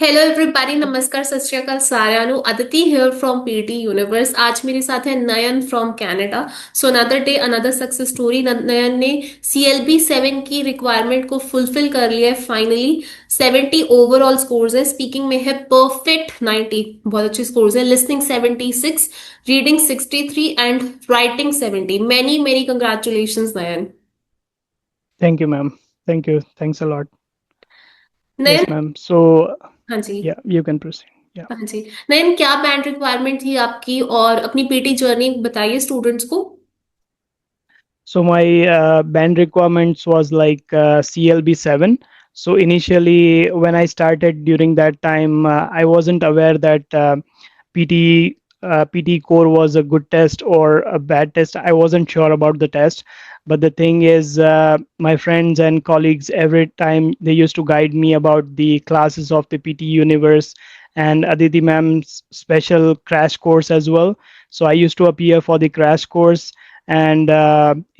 Hello everybody, नमस्कार, सत श्री अकाल साਰਿਆਂ ਨੂੰ। Aditi here from PTE Universe। आज मेरे साथ है Nayan from Canada. So another day another success story. Nayan ने CLB 7 की रिक्वायरमेंट को फुलफिल कर लिया है फाइनली। 70 ओवरऑल स्कोर्स है, स्पीकिंग में है परफेक्ट 90, बहुत अच्छे स्कोर्स है। Listening 76, reading 63 and writing 70। Many many congratulations Nayan. Thank you, ma'am. Thank you. Thanks a lot. Nayan, Yes, ma'am. So, हाँ जी, yeah, you can proceed. Yeah. हाँ जी। नयन, क्या band requirement थी आपकी और अपनी पीटी जर्नी बताइए स्टूडेंट्स को। So my band requirements was like CLB 7. So initially, when I started during that time, I wasn't aware that PT core was a good test or a bad test. I wasn't sure about the test. But the thing is, my friends and colleagues every time they used to guide me about the classes of the PT Universe and Aditi ma'am's special crash course as well. So I used to appear for the crash course, and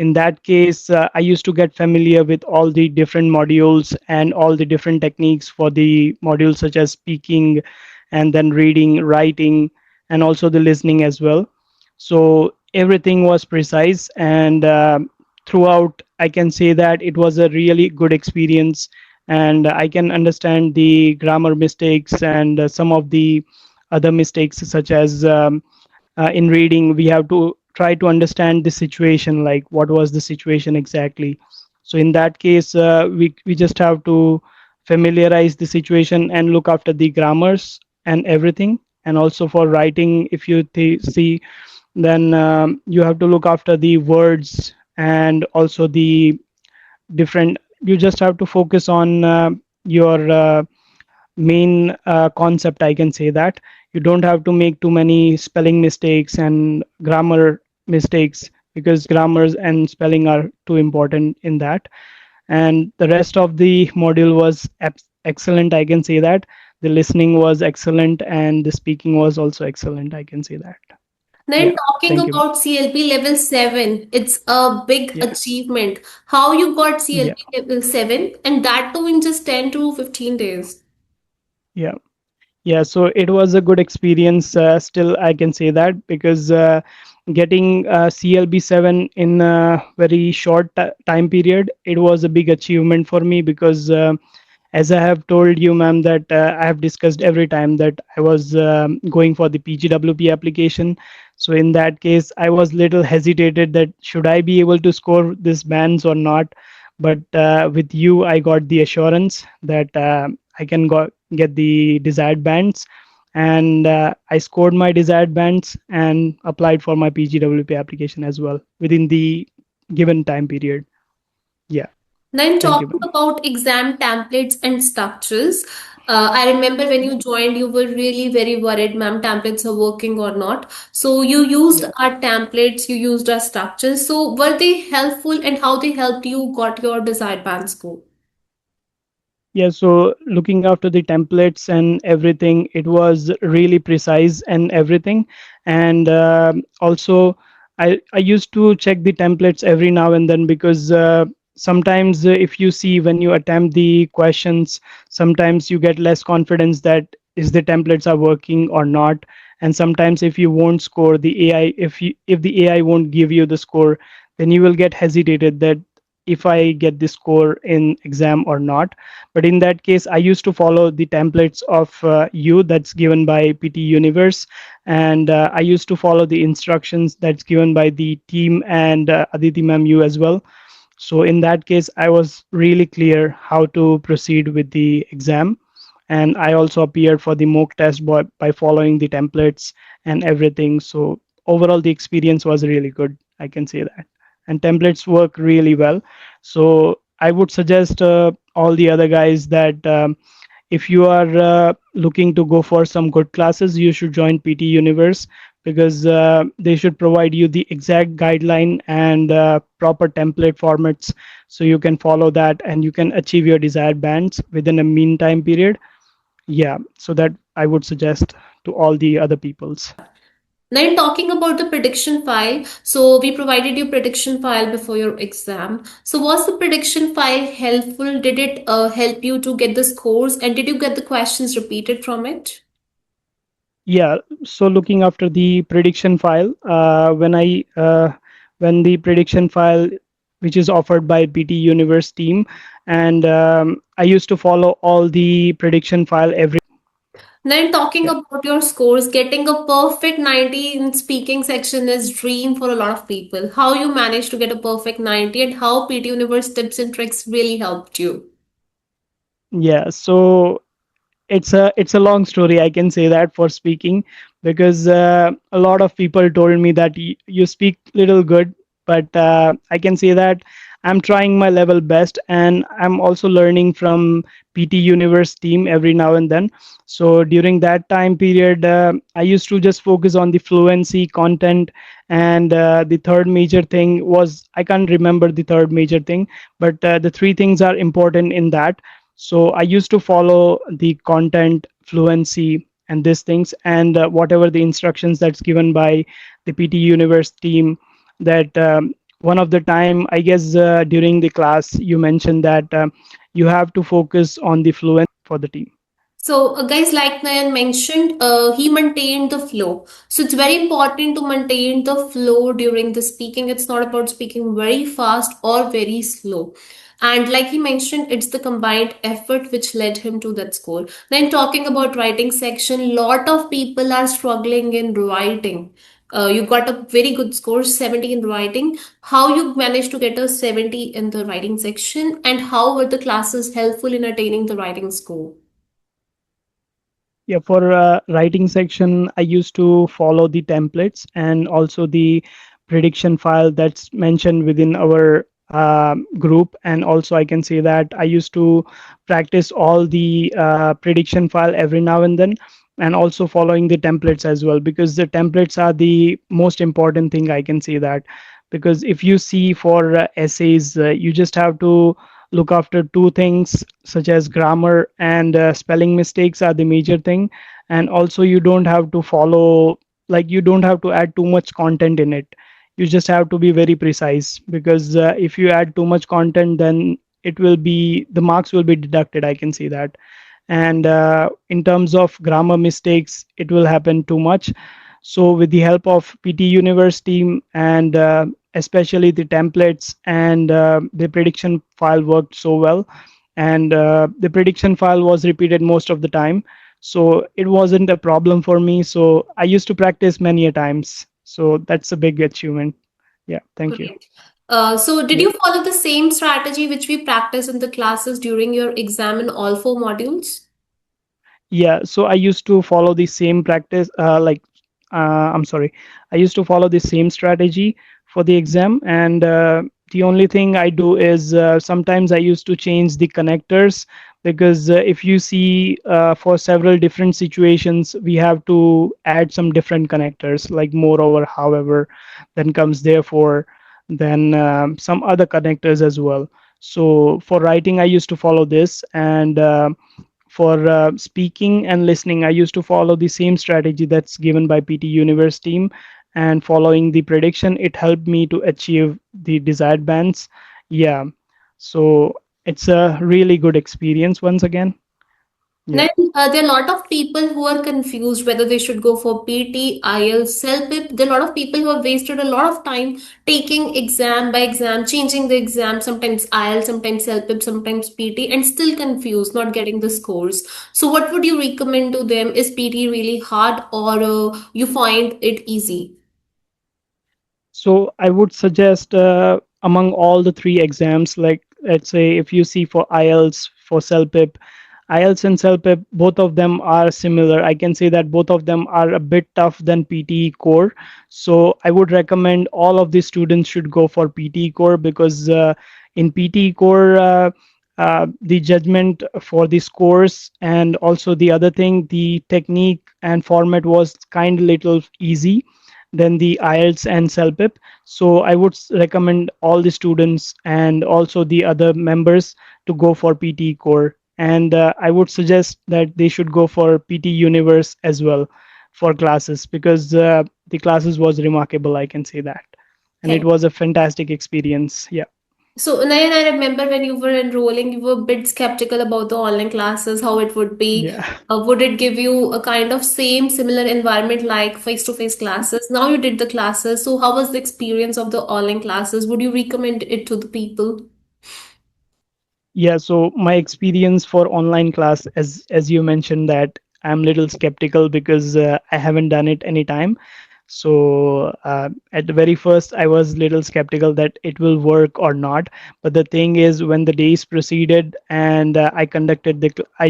in that case I used to get familiar with all the different modules and all the different techniques for the modules such as speaking and then reading, writing, and also the listening as well. So everything was precise, and throughout I can say that it was a really good experience, and I can understand the grammar mistakes and some of the other mistakes, such as in reading we have to try to understand the situation, like what was the situation exactly. So in that case we just have to familiarize the situation and look after the grammars and everything. And also for writing, if you see, then you have to look after the words and also the different, you just have to focus on your main concept, I can say that. You don't have to make too many spelling mistakes and grammar mistakes, because grammars and spelling are too important in that. And the rest of the module was excellent, I can say that. The listening was excellent and the speaking was also excellent, I can say that. Then Yeah. talking Thank you. about CLP level 7, it's a big Yeah. achievement. How you got Yeah. CLP level 7 and that too in just 10 to 15 days. Yeah. Yeah, so it was a good experience. Still, I can say that, because getting CLB 7 in a very short time period, it was a big achievement for me, because as I have told you, ma'am, that I have discussed every time that I was going for the PGWP application. So in that case, I was little hesitated that should I be able to score this bands or not. But with you, I got the assurance that I can get the desired bands, and I scored my desired bands and applied for my PGWP application as well within the given time period. Yeah, Then thank you, talking ma'am. about exam templates and structures, I remember when you joined, you were really very worried, ma'am, templates are working or not. So you used Yeah. our templates, you used our structures. So were they helpful and how they helped you got your desired band score? Yeah, so looking after the templates and everything, it was really precise and everything. And also, I used to check the templates every now and then, because sometimes if you see when you attempt the questions, sometimes you get less confidence that is the templates are working or not. And sometimes if you won't score the AI, if the AI won't give you the score, then you will get hesitated that if I get the score in exam or not. But in that case, I used to follow the templates of you that's given by PT Universe, and I used to follow the instructions that's given by the team and Aditi ma'am, you as well. So in that case, I was really clear how to proceed with the exam. And I also appeared for the mock test by following the templates and everything. So overall, the experience was really good, I can say that. And templates work really well. So I would suggest all the other guys that if you are looking to go for some good classes, you should join PT Universe, because they should provide you the exact guideline and proper template formats, so you can follow that and you can achieve your desired bands within a mean time period. Yeah, so that I would suggest to all the other peoples. Now, talking about the prediction file, so we provided you prediction file before your exam. So, was the prediction file helpful? Did it help you to get the scores, and did you get the questions repeated from it? Yeah, so looking after the prediction file, when the prediction file, which is offered by PT Universe team, and I used to follow all the prediction file every. Then talking Yeah, about your scores, getting a perfect 90 in speaking section is dream for a lot of people. How you managed to get a perfect 90 and how PT Universe tips and tricks really helped you. yeah. So it's a long story, I can say that, for speaking, because a lot of people told me that you speak little good, but I can say that I'm trying my level best, and I'm also learning from PT Universe team every now and then. So during that time period, I used to just focus on the fluency content, and the third major thing was, I can't remember the third major thing, but the three things are important in that. So I used to follow the content fluency and these things, and whatever the instructions that's given by the PT Universe team. That one of the time, I guess, during the class you mentioned that you have to focus on the fluency for the team. So, guys, like Nayan mentioned, he maintained the flow. So, it's very important to maintain the flow during the speaking. It's not about speaking very fast or very slow. And like he mentioned, it's the combined effort which led him to that score. Then, talking about writing section, lot of people are struggling in writing. You got a very good score, 70 in writing. How you managed to get a 70 in the writing section, and how were the classes helpful in attaining the writing score? Yeah, for writing section, I used to follow the templates and also the prediction file that's mentioned within our group. And also, I can say that I used to practice all the prediction file every now and then, and also following the templates as well, because the templates are the most important thing, I can say that. Because if you see for essays, you just have to look after two things, such as grammar and spelling mistakes are the major thing. And also you don't have to follow, like, you don't have to add too much content in it. You just have to be very precise, because if you add too much content, then it will be, the marks will be deducted, I can see that. And in terms of grammar mistakes, it will happen too much. So with the help of PT Universe team, and especially the templates and the prediction file worked so well, and the prediction file was repeated most of the time, so it wasn't a problem for me. So I used to practice many a times, so that's a big achievement. Yeah, thank you. Great. So, did Yeah. you follow the same strategy which we practice in the classes during your exam in all four modules? Yeah, so I used to follow the same practice, I'm sorry, I used to follow the same strategy for the exam. And the only thing I do is sometimes I used to change the connectors, because if you see, for several different situations, we have to add some different connectors, like moreover, however, then comes therefore, then some other connectors as well. So for writing, I used to follow this, and for speaking and listening, I used to follow the same strategy that's given by PT Universe team. And following the prediction, it helped me to achieve the desired bands. Yeah, so it's a really good experience once again. Yeah. Then there are a lot of people who are confused whether they should go for PT, IELTS, CELPIP. There are a lot of people who have wasted a lot of time taking exam by exam, changing the exam, sometimes IELTS, sometimes CELPIP, sometimes PT, and still confused, not getting the scores. So, what would you recommend to them? Is PT really hard, or you find it easy? So I would suggest, among all the three exams, like, let's say if you see for IELTS, for CELPIP, IELTS and CELPIP, both of them are similar. I can say that both of them are a bit tough than PTE core. So I would recommend all of the students should go for PTE core, because in PTE core, the judgment for the scores, and also the other thing, the technique and format was kind of little easy than the IELTS and CELPIP. So I would recommend all the students and also the other members to go for PT core. And I would suggest that they should go for PT Universe as well, for classes, because the classes was remarkable, I can say that. And it Thank. was a fantastic experience. Yeah. So, Nayan, I remember when you were enrolling, you were a bit skeptical about the online classes, how it would be. Yeah. Would it give you a kind of similar environment like face-to-face classes? Now you did the classes, so how was the experience of the online classes? Would you recommend it to the people? Yeah, so my experience for online class, as you mentioned, that I'm little skeptical because I haven't done it any time. So at the very first, I was little skeptical that it will work or not. But the thing is, when the days proceeded and I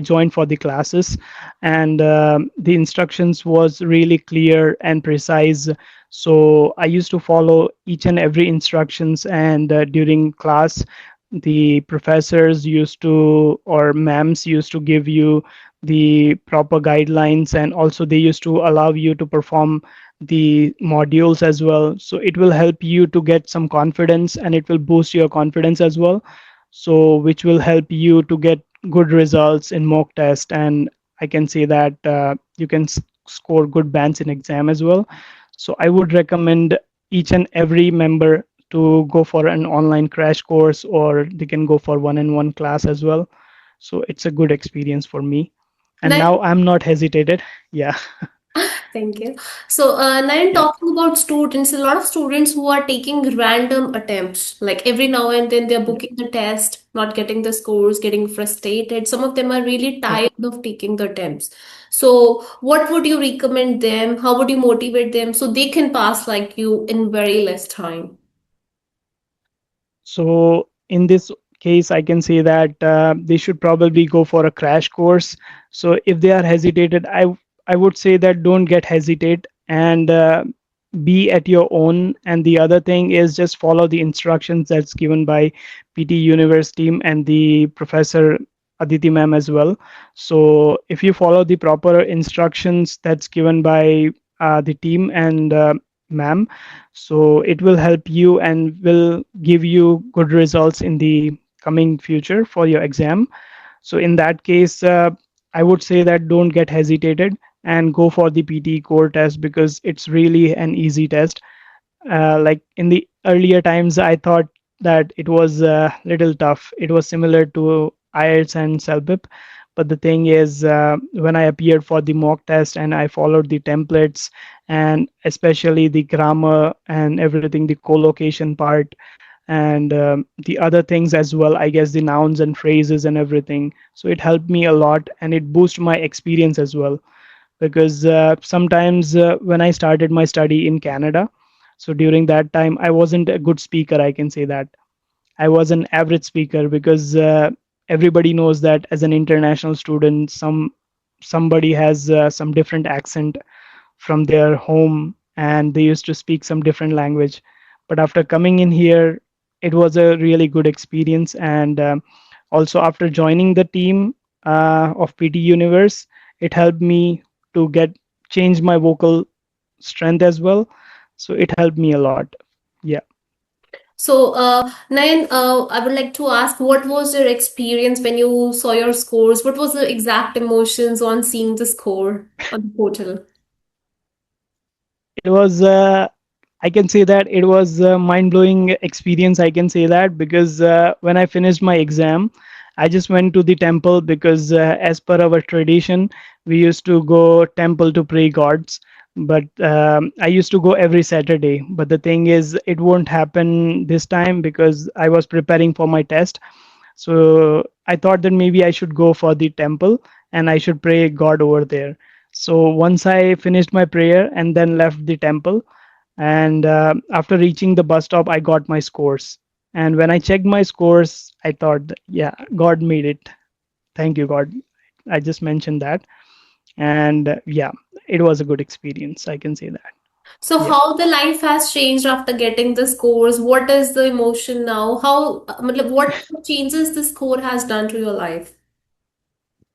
joined for the classes, and the instructions was really clear and precise. So I used to follow each and every instructions, and during class the professors used to, or ma'ams used to give you the proper guidelines, and also they used to allow you to perform the modules as well. So it will help you to get some confidence, and it will boost your confidence as well, so which will help you to get good results in mock test. And I can say that you can score good bands in exam as well. So I would recommend each and every member to go for an online crash course, or they can go for one-on-one class as well. So it's a good experience for me, and now I'm not hesitated. Yeah. Thank you. So, now Yeah. talking about students, a lot of students who are taking random attempts, like every now and then they're Yeah. booking the test, not getting the scores, getting frustrated. Some of them are really Yeah. tired of taking the attempts. So, what would you recommend them? How would you motivate them so they can pass like you in very less time? So in this case, I can say that they should probably go for a crash course. So if they are hesitated, I would say that don't get hesitate, and be at your own. And the other thing is just follow the instructions that's given by PT Universe team and the professor Aditi ma'am as well. So if you follow the proper instructions that's given by the team and ma'am, so it will help you and will give you good results in the coming future for your exam. So in that case, I would say that don't get hesitated and go for the PTE core test, because it's really an easy test. Like in the earlier times, I thought that it was a little tough. It was similar to IELTS and CELBIP. But the thing is, when I appeared for the mock test and I followed the templates, and especially the grammar and everything, the collocation part, and the other things as well, I guess the nouns and phrases and everything. So it helped me a lot, and it boosted my experience as well, because sometimes when I started my study in Canada, so during that time I wasn't a good speaker, I can say that. I was an average speaker, because everybody knows that as an international student, somebody has some different accent from their home, and they used to speak some different language. But after coming in here, it was a really good experience. And also after joining the team of PT Universe, it helped me to get change my vocal strength as well. So it helped me a lot. Yeah. So, Nayan, I would like to ask, what was your experience when you saw your scores? What was the exact emotions on seeing the score on the portal? It was I can say that it was a mind-blowing experience, I can say that, because when I finished my exam, I just went to the temple, because as per our tradition, we used to go temple to pray gods. But I used to go every Saturday. But the thing is, it won't happen this time because I was preparing for my test. So I thought that maybe I should go for the temple and I should pray God over there. So once I finished my prayer and then left the temple, and after reaching the bus stop, I got my scores. And when I checked my scores, I thought, yeah, God made it. Thank you, God. I just mentioned that. And yeah, it was a good experience. I can say that. So, Yeah. how the life has changed after getting the scores? What is the emotion now? Matlab, what changes the score has done to your life?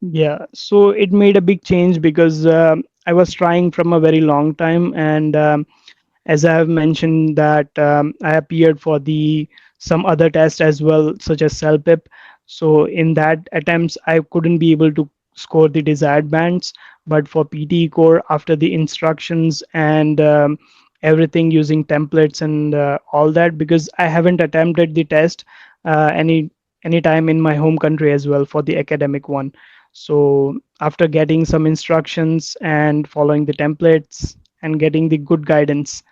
Yeah, so it made a big change because I was trying from a very long time, and as I have mentioned that I appeared for the some other tests as well, such as CELPIP. So in that attempts, I couldn't be able to score the desired bands. But for PTE core, after the instructions and everything using templates and all that, because I haven't attempted the test any time in my home country as well for the academic one. So after getting some instructions and following the templates and getting the good guidance,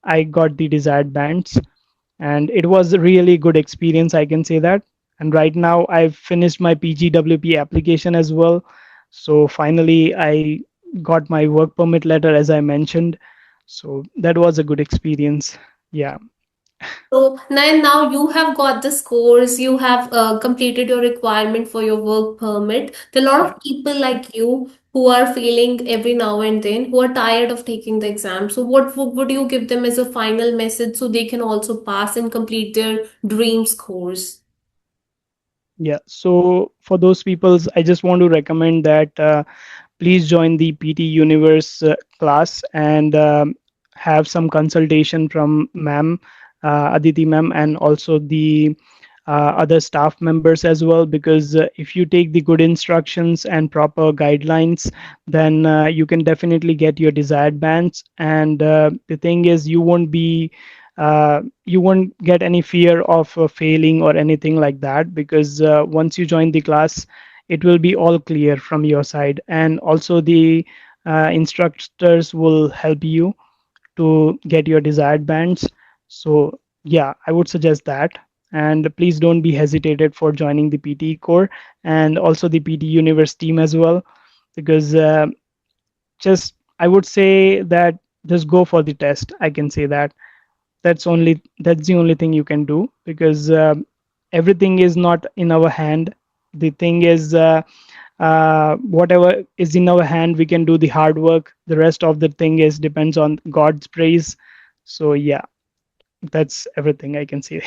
I got the desired bands, and it was a really good experience, I can say that. And right now I've finished my PGWP application as well. So finally I got my work permit letter, as I mentioned. So that was a good experience. Yeah. So now you have got the scores, you have completed your requirement for your work permit. There are a lot Yeah. of people like you who are failing every now and then, who are tired of taking the exam. So what would you give them as a final message so they can also pass and complete their dream scores? Yeah. So for those peoples, I just want to recommend that please join the PT Universe class and have some consultation from ma'am, Aditi ma'am, and also the other staff members as well. Because if you take the good instructions and proper guidelines, then you can definitely get your desired bands. And the thing is, you won't get any fear of failing or anything like that, because once you join the class, it will be all clear from your side, and also the instructors will help you to get your desired bands. So yeah, I would suggest that. And please don't be hesitated for joining the PT core and also the PT Universe team as well, because just I would say that just go for the test. I can say that that's the only thing you can do, because everything is not in our hand. The thing is, whatever is in our hand, we can do the hard work. The rest of the thing is depends on God's praise. So yeah, that's everything I can say.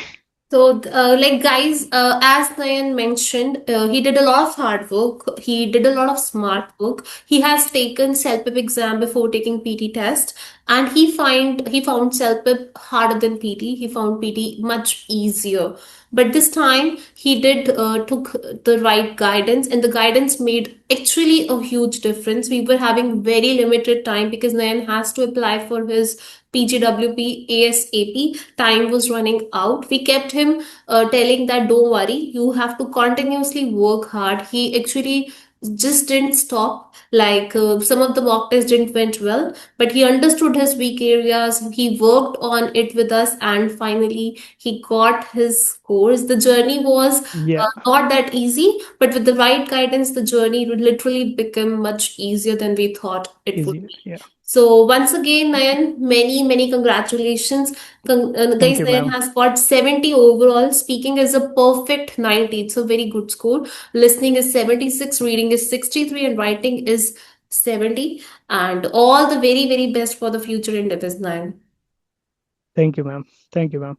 So, like guys, as Nayan mentioned, he did a lot of hard work. He did a lot of smart work. He has taken self-pip exam before taking PT test, and he found self-pip harder than PT. He found PT much easier. But this time he did took the right guidance, and the guidance made actually a huge difference. We were having very limited time because Nayan has to apply for his PGWP ASAP. Time was running out. We kept him telling that don't worry, you have to continuously work hard. He actually just didn't stop. Like some of the mock tests didn't went well, but he understood his weak areas. He worked on it with us, and finally he got his scores. The journey was Yeah, not that easy, but with the right guidance, the journey would literally become much easier than we thought it would easier. be. Yeah. So once again, Nayan, many congratulations. Thank Guys, you, Nayan ma'am. has got 70 overall. Speaking is a perfect 90. It's a very good score. Listening is 76, reading is 63, and writing is 70. And all the very best for the future endeavors, Nayan. Thank you, ma'am. Thank you, ma'am.